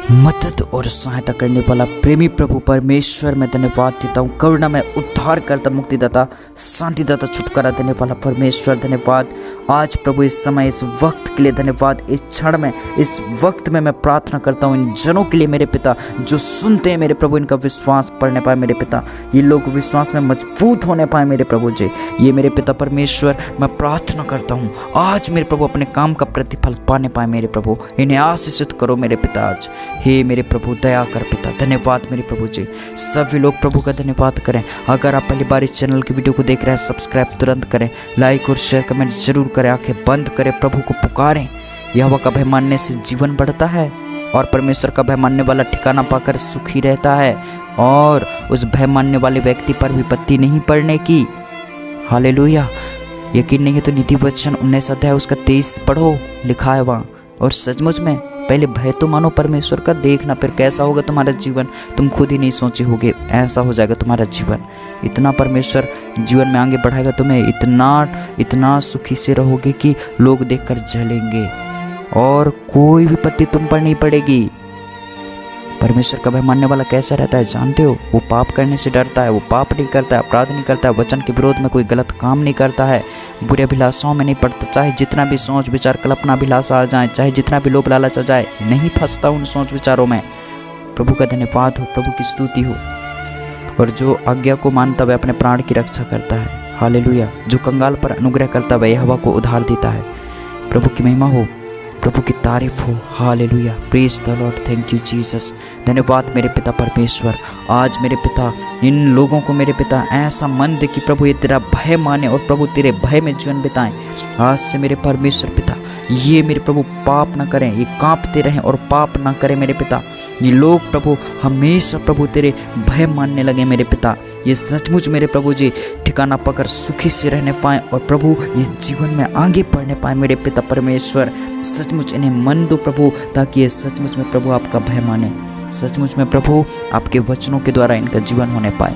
मदद और सहायता करने वाला प्रेमी प्रभु परमेश्वर मैं धन्यवाद देता हूँ। करुणा में उद्धार करता, मुक्तिदाता, शांतिदाता, छुटकारा देने वाला परमेश्वर धन्यवाद। आज प्रभु इस समय, इस वक्त के लिए धन्यवाद। इस क्षण में, इस वक्त में मैं प्रार्थना करता हूँ इन जनों के लिए मेरे पिता, जो सुनते हैं मेरे प्रभु, इनका विश्वास पढ़ने पाए मेरे पिता, ये लोग विश्वास में मजबूत होने पाए मेरे प्रभु जी। ये मेरे पिता परमेश्वर मैं प्रार्थना करता हूँ आज मेरे प्रभु अपने काम का प्रतिफल पाने पाए मेरे प्रभु। इन्हें आशीषित करो मेरे पिता आज। हे मेरे प्रभु दया कर पिता, धन्यवाद मेरे प्रभु जी। सभी लोग प्रभु का धन्यवाद करें। अगर आप पहली बार इस चैनल की वीडियो को देख रहे हैं, सब्सक्राइब तुरंत करें, लाइक और शेयर कमेंट जरूर करें, आंखें बंद करें, प्रभु को पुकारें। यहोवा का भय मानने से जीवन बढ़ता है और परमेश्वर का भय मानने वाला ठिकाना पाकर सुखी रहता है, और उस भय मानने वाले व्यक्ति पर विपत्ति नहीं पड़ने की। हालेलुया। यकीन नहीं है तो नीति वचन 19 अध्याय उसका 23 पढ़ो, लिखा है वहाँ। और सचमुच में पहले भय तो मानो परमेश्वर का, देखना फिर कैसा होगा तुम्हारा जीवन। तुम खुद ही नहीं सोचे होगे, ऐसा हो जाएगा तुम्हारा जीवन। इतना परमेश्वर जीवन में आगे बढ़ाएगा तुम्हें, इतना सुखी से रहोगे कि लोग देखकर जलेंगे और कोई विपत्ति तुम पर नहीं पड़ेगी। परमेश्वर का भय मानने वाला कैसा रहता है जानते हो? वो पाप करने से डरता है, वो पाप नहीं करता है, अपराध नहीं करता है, वचन के विरोध में कोई गलत काम नहीं करता है, बुरे अभिलाषाओं में नहीं पड़ता। चाहे जितना भी सोच विचार कल्पना अभिलाषा आ जाए, चाहे जितना भी लोभ लालच आ जाए, नहीं फंसता उन सोच विचारों में। प्रभु का धन्यवाद हो, प्रभु की स्तुति हो। और जो आज्ञा को मानता वह अपने प्राण की रक्षा करता है। हालेलुया। जो कंगाल पर अनुग्रह करता वह यहोवा को उधार देता है। प्रभु की महिमा हो, प्रभु की तारीफ हो। Hallelujah. Praise the Lord. Thank you Jesus. धन्यवाद मेरे पिता परमेश्वर। आज मेरे पिता इन लोगों को मेरे पिता ऐसा मन दे कि प्रभु ये तेरा भय माने और प्रभु तेरे भय में जीवन बिताएं। आज से मेरे परमेश्वर पिता ये मेरे प्रभु पाप ना करें, ये कांपते रहें और पाप ना करें मेरे पिता। ये लोग प्रभु हमेशा प्रभु तेरे भय मानने लगे मेरे पिता। ये सचमुच मेरे प्रभु जी ठिकाना पाकर सुखी से रहने पाएँ और प्रभु ये जीवन में आगे बढ़ने पाए मेरे पिता परमेश्वर। सचमुच इन्हें मन दो प्रभु, ताकि ये सचमुच में प्रभु आपका भय माने, सचमुच में प्रभु आपके वचनों के द्वारा इनका जीवन होने पाए।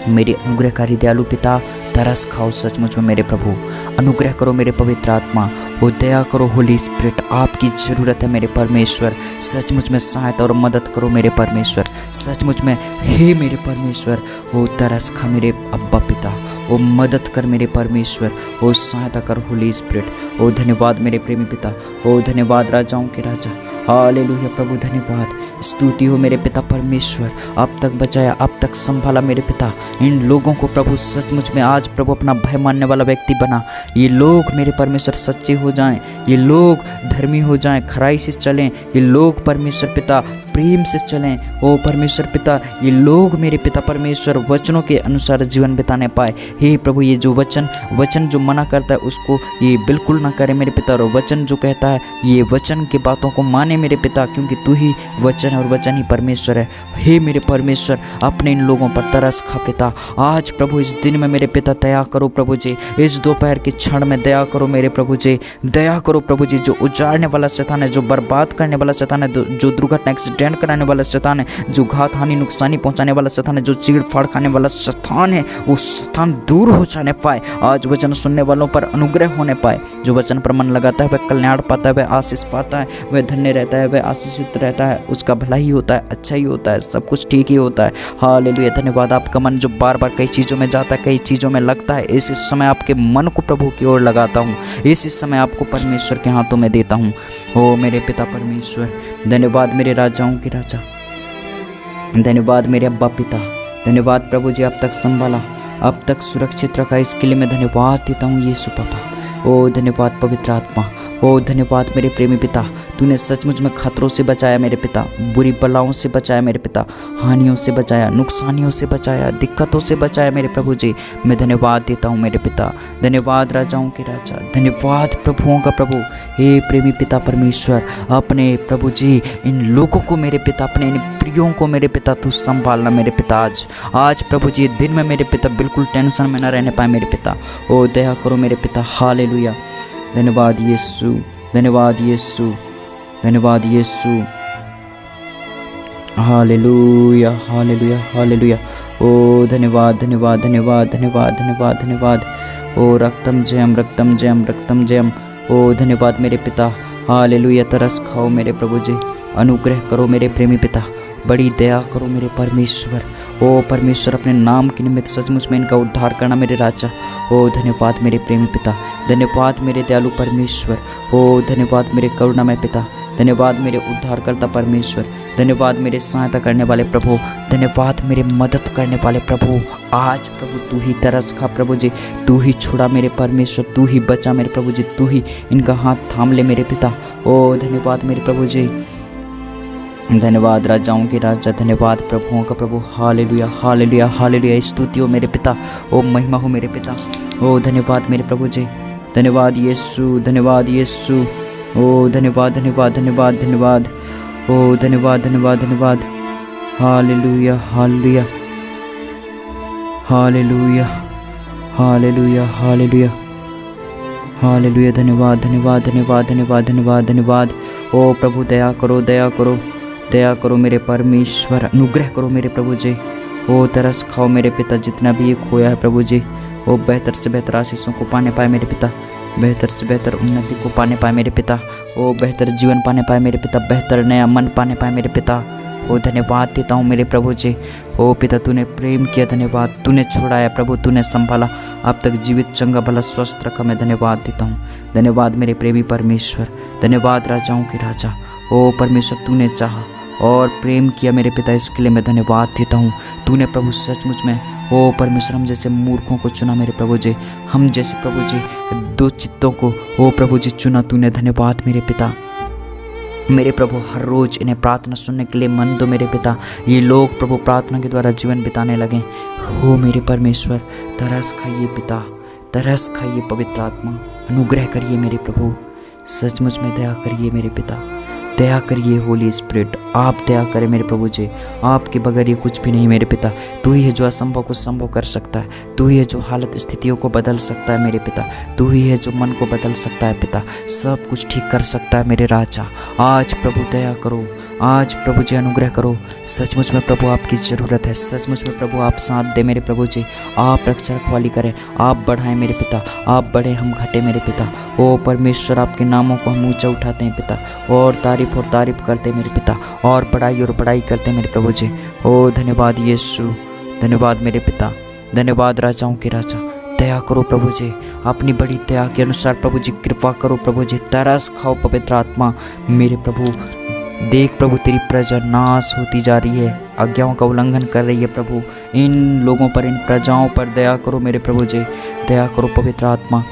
मेरे अनुग्रहकारी दयालु पिता, तरस खाओ सचमुच में मेरे प्रभु। अनुग्रह करो मेरे पवित्र आत्मा, वो दया करो होली स्पिरिट, आपकी ज़रूरत है मेरे परमेश्वर। सचमुच में सहायता और मदद करो मेरे परमेश्वर। सचमुच में हे मेरे परमेश्वर, वो तरस खा मेरे अब्बा पिता, वो मदद कर मेरे परमेश्वर, वो सहायता कर होली स्पिरिट। ओ धन्यवाद मेरे प्रेमी पिता, ओ धन्यवाद राजाओं के राजा। हालेलुया प्रभु धन्यवाद, स्तुति हो मेरे पिता परमेश्वर। अब तक बचाया, अब तक संभाला मेरे पिता। इन लोगों को प्रभु सचमुच में आज प्रभु अपना भय मानने वाला व्यक्ति बना। ये लोग मेरे परमेश्वर सच्चे हो जाएं, ये लोग धर्मी हो जाएं, खराई से चलें, ये लोग परमेश्वर पिता प्रेम से चलें। ओ परमेश्वर पिता ये लोग मेरे पिता परमेश्वर वचनों के अनुसार जीवन बिताने पाए। हे प्रभु ये जो वचन जो मना करता है उसको ये बिल्कुल ना करे मेरे पिता, और वचन जो कहता है ये वचन की बातों को माने मेरे पिता, क्योंकि तू ही वचन और वचन ही परमेश्वर है। हे मेरे परमेश्वर अपने इन लोगों पर तरस खा पिता। आज प्रभु इस दिन में मेरे पिता दया करो प्रभु जी, इस दोपहर के क्षण में दया करो मेरे प्रभु जी, दया करो प्रभु जी। जो उजाड़ने वाला शैतान है, जो बर्बाद करने वाला शैतान है, जो दुर्घटना एक्सीडेंट कराने वाला शैतान है, जो घात हानि नुकसानी पहुंचाने वाला शैतान है, जो चीड़ फाड़ खाने वाला शैतान है, वो शैतान दूर हो जाने पाए। आज वचन सुनने वालों पर अनुग्रह होने पाए। जो वचन पर मन लगाता है वह कल्याण पाता है, वह आशीष पाता है, वह धन्य रहता है, वह आशीषित रहता है, उसका भला ही होता है, अच्छा ही होता है, सब कुछ ठीक ही होता है। हालेलुया धन्यवाद। आपका मन जो बार बार कई चीज़ों में जाता है, कई चीज़ों में लगता है, इस समय आपके मन को प्रभु की ओर लगाता हूँ, इस समय आपको परमेश्वर के हाथों में देता हूँ। ओ मेरे पिता परमेश्वर धन्यवाद मेरे राजाओं के राजा, धन्यवाद मेरे अब्बा पिता, धन्यवाद प्रभु जी अब तक संभाला, अब तक सुरक्षित रखा, इसके लिए मैं धन्यवाद देता हूँ यीशु पापा। ओ धन्यवाद पवित्र आत्मा, ओ धन्यवाद मेरे प्रेमी पिता, तूने सचमुच में खतरों से बचाया मेरे पिता, बुरी बलाओं से बचाया मेरे पिता, हानियों से बचाया, नुकसानियों से बचाया, दिक्कतों से बचाया मेरे प्रभु जी। मैं धन्यवाद देता हूँ मेरे पिता। धन्यवाद राजाओं के राजा, धन्यवाद प्रभुओं का प्रभु। हे प्रेमी पिता परमेश्वर अपने प्रभु जी इन लोगों को मेरे पिता, अपने इन प्रियों को मेरे पिता तू संभालना मेरे पिता। आज प्रभु जी दिन में मेरे पिता बिल्कुल टेंशन में न रहने पाए मेरे पिता। ओ दया करो मेरे पिता। हालेलुया धन्यवाद यीशु, धन्यवाद यीशु, धन्यवाद यीशु। Hallelujah hallelujah hallelujah. ओ धन्यवाद धन्यवाद धन्यवाद धन्यवाद धन्यवाद धन्यवाद। ओ रक्तम जयम रक्तम जयम रक्तम जयम। ओ धन्यवाद मेरे पिता। हालेलुया तरस खाओ मेरे प्रभु जी। अनुग्रह करो मेरे प्रेमी पिता, बड़ी दया करो मेरे परमेश्वर। ओ परमेश्वर, अपने नाम के निमित्त सचमुच में इनका उद्धार करना मेरे राजा। ओ धन्यवाद मेरे प्रेमी पिता, धन्यवाद मेरे दयालु परमेश्वर। ओ धन्यवाद मेरे करुणामय पिता, धन्यवाद मेरे उद्धारकर्ता परमेश्वर, धन्यवाद मेरे सहायता करने वाले प्रभु, धन्यवाद मेरे मदद करने वाले प्रभु। आज प्रभु तू ही तरस खा प्रभु जी, तू ही छुड़ा मेरे परमेश्वर, तू ही बचा मेरे प्रभु जी, तू ही इनका हाथ थाम ले मेरे पिता। ओ धन्यवाद मेरे प्रभु जी, धन्यवाद राजाओं के राजा, धन्यवाद प्रभुओं का प्रभु। हालेलुया हालेलुया हालेलुया, स्तुति हो मेरे पिता, ओ महिमा हो मेरे पिता। ओ धन्यवाद मेरे प्रभु जी, धन्यवाद यीशु, धन्यवाद यीशु। ओ धन्यवाद धन्यवाद धन्यवाद धन्यवाद, ओ धन्यवाद धन्यवाद धन्यवाद। Hallelujah hallelujah hallelujah hallelujah hallelujah hallelujah, धन्यवाद धन्यवाद धन्यवाद धन्यवाद धन्यवाद धन्यवाद। ओ प्रभु दया करो दया करो दया करो मेरे परमेश्वर, अनुग्रह करो मेरे प्रभु जी। ओ तरस खाओ मेरे पिता, जितना भी ये खोया है प्रभु जी, ओ बेहतर से बेहतर आशीषों को पाने पाए मेरे पिता, बेहतर से बेहतर उन्नति को पाने पाए मेरे पिता। ओ बेहतर जीवन पाने पाए मेरे पिता, बेहतर नया मन पाने पाए मेरे पिता। ओ धन्यवाद देता हूँ मेरे प्रभु जी। ओ पिता, तूने प्रेम किया, धन्यवाद, तूने छुड़ाया प्रभु, तूने संभाला, अब तक जीवित चंगा भला स्वस्थ रखा, मैं धन्यवाद देता हूँ। धन्यवाद मेरे प्रेमी परमेश्वर, धन्यवाद राजाओं के राजा। ओ परमेश्वर, तूने चाहा और प्रेम किया मेरे पिता, इसके लिए मैं धन्यवाद देता हूँ। तूने प्रभु सचमुच में ओ परमेश्वर हम जैसे मूर्खों को चुना मेरे प्रभु जी, हम जैसे प्रभु जी दो चित्तों को ओ प्रभु जी चुना तूने, धन्यवाद मेरे पिता। मेरे प्रभु हर रोज़ इन्हें प्रार्थना सुनने के लिए मन दो मेरे पिता, ये लोग प्रभु प्रार्थना के द्वारा जीवन बिताने लगें। हो मेरे परमेश्वर, तरस खाइए पिता, तरस खाइए पवित्र आत्मा, अनुग्रह करिए मेरे प्रभु, सचमुच में दया करिए मेरे पिता, दया करिए होली स्पिरिट, आप दया करें मेरे प्रभु जी। आपके बगैर ये कुछ भी नहीं मेरे पिता, तू ही है जो असंभव को संभव कर सकता है, तू ही है जो हालत स्थितियों को बदल सकता है मेरे पिता, तू ही है जो मन को बदल सकता है पिता, सब कुछ ठीक कर सकता है मेरे राजा। आज प्रभु दया करो, आज प्रभु जी अनुग्रह करो, सचमुच में प्रभु आपकी ज़रूरत है, सचमुच में प्रभु आप साथ दे मेरे प्रभु जी, आप रक्षा रखवाली करें, आप बढ़ाएं मेरे पिता, आप बढ़े हम घटे मेरे पिता। ओ परमेश्वर, आपके नामों को हम ऊंचा उठाते हैं पिता, और तारीफ करते मेरे पिता, और बड़ाई करते मेरे प्रभु जी। ओ धन्यवाद यीशु, धन्यवाद मेरे पिता, धन्यवाद राजाओं के राजा। दया करो प्रभु जी, अपनी बड़ी दया के अनुसार प्रभु जी कृपा करो प्रभु जी, तरस खाओ पवित्र आत्मा मेरे प्रभु। देख प्रभु, तेरी प्रजा नाश होती जा रही है, आज्ञाओं का उल्लंघन कर रही है प्रभु, इन लोगों पर, इन प्रजाओं पर दया करो मेरे प्रभु जी, दया करो पवित्र आत्मा,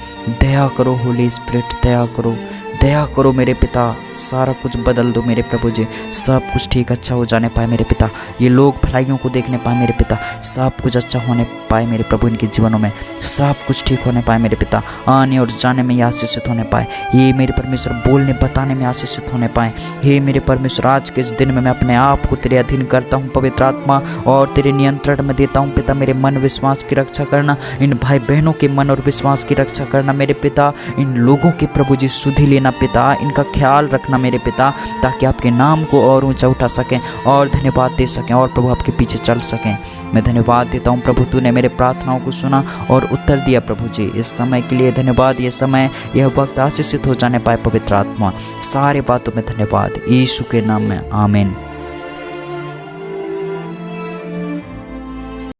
दया करो होली स्पिरिट, दया करो, दया करो मेरे पिता, सारा कुछ बदल दो मेरे प्रभु जी, सब कुछ ठीक अच्छा हो जाने पाए मेरे पिता, ये लोग भलाइयों को देखने पाए मेरे पिता, सब कुछ अच्छा होने पाए मेरे प्रभु, इनके जीवनों में सब कुछ ठीक होने पाए मेरे पिता, आने और जाने में ये आशीषित होने पाए, ये मेरे परमेश्वर बोलने बताने में आशीषित होने पाए। हे मेरे परमेश्वर, आज के इस दिन में मैं अपने आप को तेरे अधीन करता हूँ पवित्र आत्मा, और तेरे नियंत्रण में देता हूँ पिता। मेरे मन विश्वास की रक्षा करना, इन भाई बहनों के मन और विश्वास की रक्षा करना मेरे पिता, इन लोगों के प्रभु जी सुधि लेना पिता, इनका ख्याल रखना मेरे पिता, ताकि आपके नाम को और ऊंचा उठा सकें और धन्यवाद दे सकें, और प्रभु आपके पीछे चल सकें। मैं धन्यवाद देता हूँ प्रभु, तूने मेरे प्रार्थनाओं को सुना और उत्तर दिया प्रभु जी, इस समय के लिए धन्यवाद। ये समय, यह वक्त आशीषित हो जाने पाए पवित्र आत्मा, सारे बातों में धन्यवाद, यीशु के नाम में आमीन।